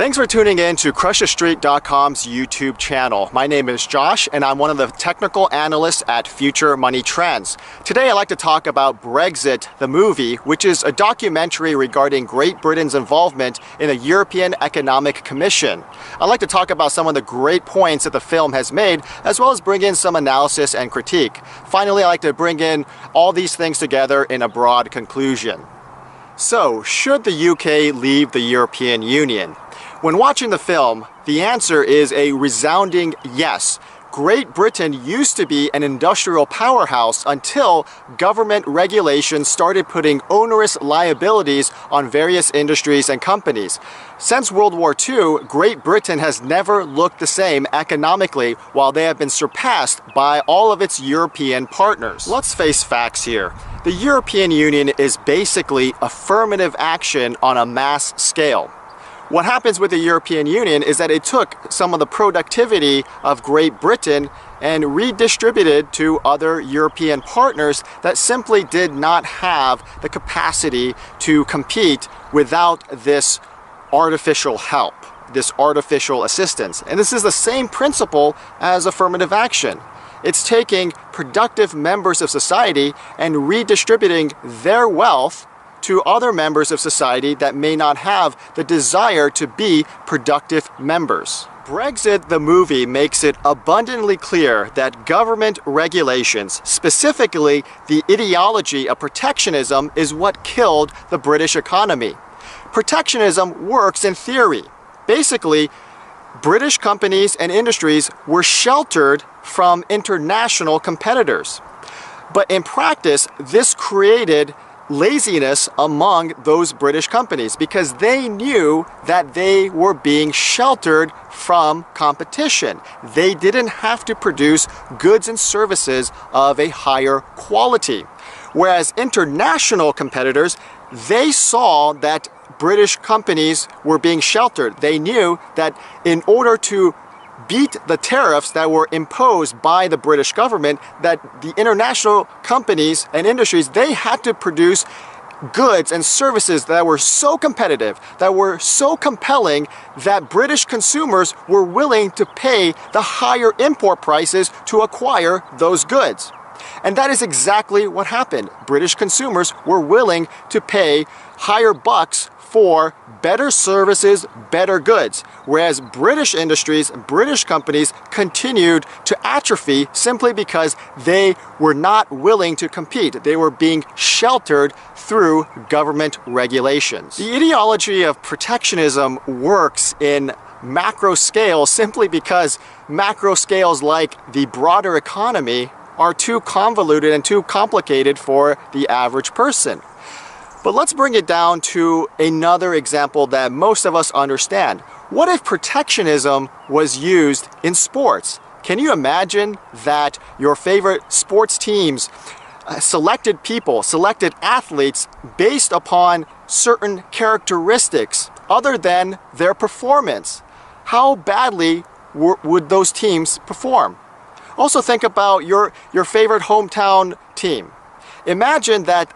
Thanks for tuning in to CrushTheStreet.com's YouTube channel. My name is Josh and I'm one of the technical analysts at Future Money Trends. Today I'd like to talk about BREXIT, the movie, which is a documentary regarding Great Britain's involvement in the European Economic Commission. I'd like to talk about some of the great points that the film has made, as well as bring in some analysis and critique. Finally, I'd like to bring in all these things together in a broad conclusion. So, should the UK leave the European Union? When watching the film, the answer is a resounding yes. Great Britain used to be an industrial powerhouse until government regulations started putting onerous liabilities on various industries and companies. Since World War II, Great Britain has never looked the same economically, while they have been surpassed by all of its European partners. Let's face facts here. The European Union is basically affirmative action on a mass scale. What happens with the European Union is that it took some of the productivity of Great Britain and redistributed to other European partners that simply did not have the capacity to compete without this artificial help, this artificial assistance. And this is the same principle as affirmative action. It's taking productive members of society and redistributing their wealth to other members of society that may not have the desire to be productive members. BREXIT, the movie, makes it abundantly clear that government regulations, specifically the ideology of protectionism, is what killed the British economy. Protectionism works in theory. Basically, British companies and industries were sheltered from international competitors. But in practice, this created laziness among those British companies because they knew that they were being sheltered from competition. They didn't have to produce goods and services of a higher quality. Whereas international competitors, they saw that British companies were being sheltered. They knew that in order to beat the tariffs that were imposed by the British government, that the international companies and industries, they had to produce goods and services that were so competitive, that were so compelling, that British consumers were willing to pay the higher import prices to acquire those goods. And that is exactly what happened. British consumers were willing to pay higher bucks for better services, better goods, whereas British industries, British companies continued to atrophy simply because they were not willing to compete. They were being sheltered through government regulations. The ideology of protectionism works in macro scale simply because macro scales like the broader economy are too convoluted and too complicated for the average person. But let's bring it down to another example that most of us understand. What if protectionism was used in sports? Can you imagine that your favorite sports teams selected people, selected athletes based upon certain characteristics other than their performance? How badly would those teams perform? Also think about your favorite hometown team. Imagine that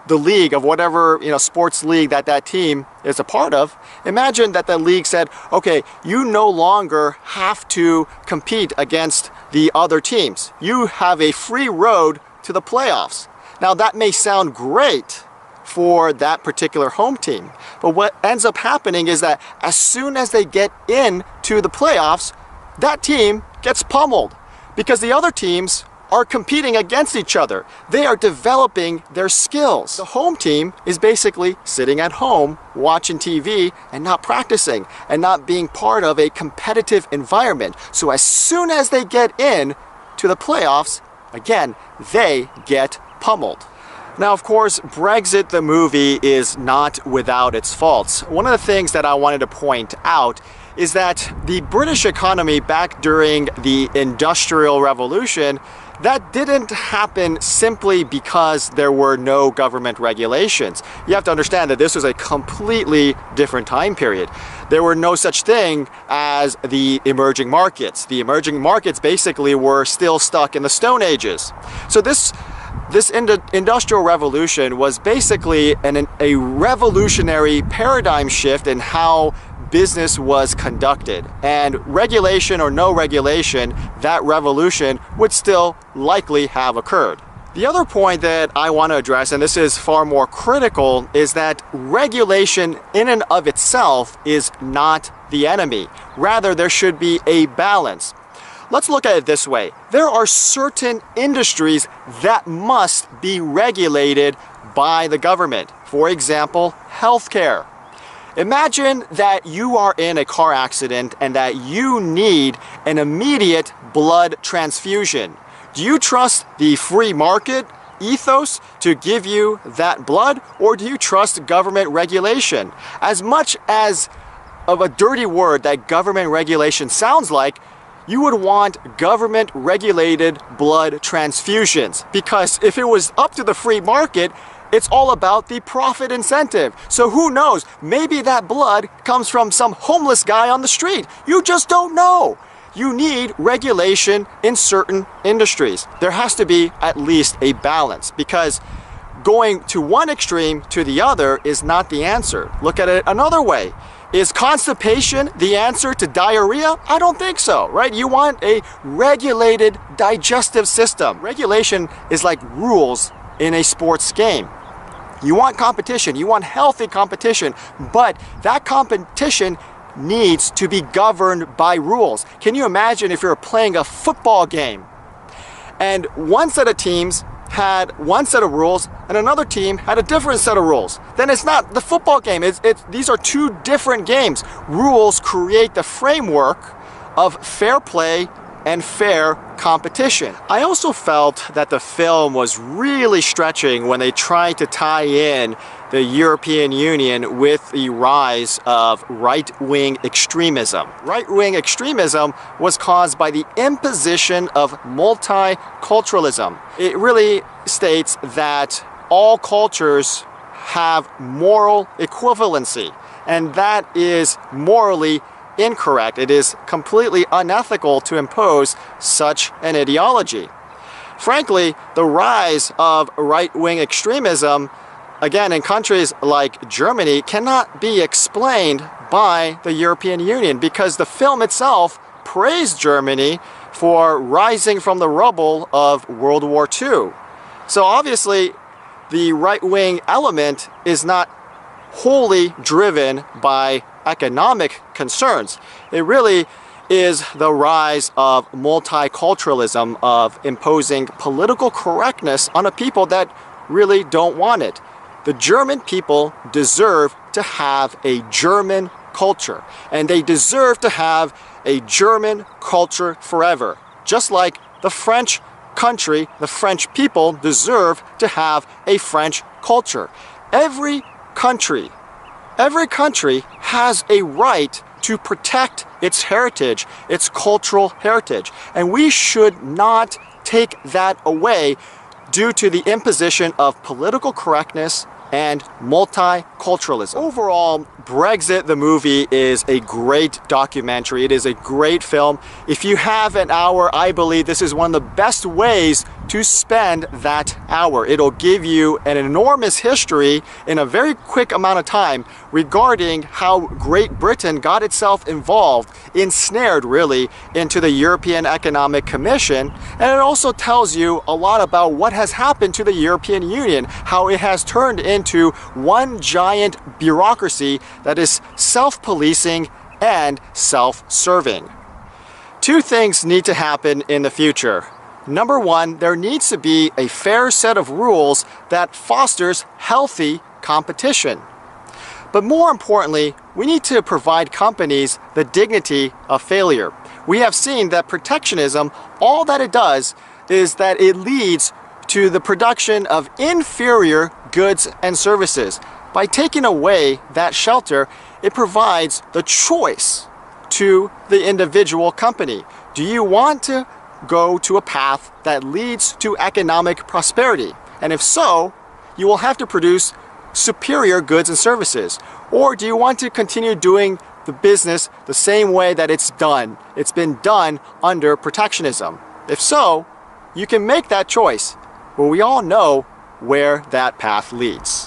the league of whatever sports league that team is a part of, imagine that the league said, okay, you no longer have to compete against the other teams. You have a free road to the playoffs. Now that may sound great for that particular home team, but what ends up happening is that as soon as they get into the playoffs, that team gets pummeled because the other teams are competing against each other. They are developing their skills. The home team is basically sitting at home watching TV and not practicing and not being part of a competitive environment. So as soon as they get in to the playoffs, again, they get pummeled. Now, of course, BREXIT, the movie, is not without its faults. One of the things that I wanted to point out is that the British economy back during the Industrial Revolution, that didn't happen simply because there were no government regulations. You have to understand that this was a completely different time period. There were no such thing as the emerging markets. The emerging markets basically were still stuck in the Stone Ages. So this Industrial Revolution was basically a revolutionary paradigm shift in how business was conducted. And regulation or no regulation, that revolution would still likely have occurred. The other point that I want to address, and this is far more critical, is that regulation in and of itself is not the enemy. Rather, there should be a balance. Let's look at it this way. There are certain industries that must be regulated by the government. For example, healthcare. Imagine that you are in a car accident and that you need an immediate blood transfusion. Do you trust the free market ethos to give you that blood, or do you trust government regulation? As much as of a dirty word that government regulation sounds like, you would want government regulated blood transfusions, because if it was up to the free market, it's all about the profit incentive. So who knows, maybe that blood comes from some homeless guy on the street. You just don't know. You need regulation in certain industries. There has to be at least a balance, because going to one extreme to the other is not the answer. Look at it another way. Is constipation the answer to diarrhea? I don't think so, right? You want a regulated digestive system. Regulation is like rules in a sports game. You want competition, you want healthy competition, but that competition needs to be governed by rules. Can you imagine if you're playing a football game and one set of teams had one set of rules and another team had a different set of rules? Then it's not the football game. These are two different games. Rules create the framework of fair play and fair competition. I also felt that the film was really stretching when they tried to tie in the European Union with the rise of right-wing extremism. Right-wing extremism was caused by the imposition of multiculturalism. It really states that all cultures have moral equivalency, and that is morally incorrect. It is completely unethical to impose such an ideology. Frankly, the rise of right-wing extremism, again, in countries like Germany, cannot be explained by the European Union, because the film itself praised Germany for rising from the rubble of World War II. So obviously, the right-wing element is not wholly driven by economic concerns. It really is the rise of multiculturalism, of imposing political correctness on a people that really don't want it. The German people deserve to have a German culture, and they deserve to have a German culture forever. Just like the French country, the French people deserve to have a French culture. Every country has a right to protect its heritage, its cultural heritage, and we should not take that away due to the imposition of political correctness and multiculturalism. Overall, BREXIT, the movie, is a great documentary. It is a great film. If you have an hour, I believe this is one of the best ways to spend that hour. It'll give you an enormous history in a very quick amount of time regarding how Great Britain got itself involved, ensnared really, into the European Economic Commission. And it also tells you a lot about what has happened to the European Union, how it has turned into one giant bureaucracy that is self-policing and self-serving. Two things need to happen in the future. Number one, there needs to be a fair set of rules that fosters healthy competition. But more importantly, we need to provide companies the dignity of failure. We have seen that protectionism, all that it does is that it leads to the production of inferior goods and services. By taking away that shelter, it provides the choice to the individual company. Do you want to go to a path that leads to economic prosperity? And if so, you will have to produce superior goods and services. Or do you want to continue doing the business the same way that it's done? It's been done under protectionism. If so, you can make that choice. But we all know where that path leads.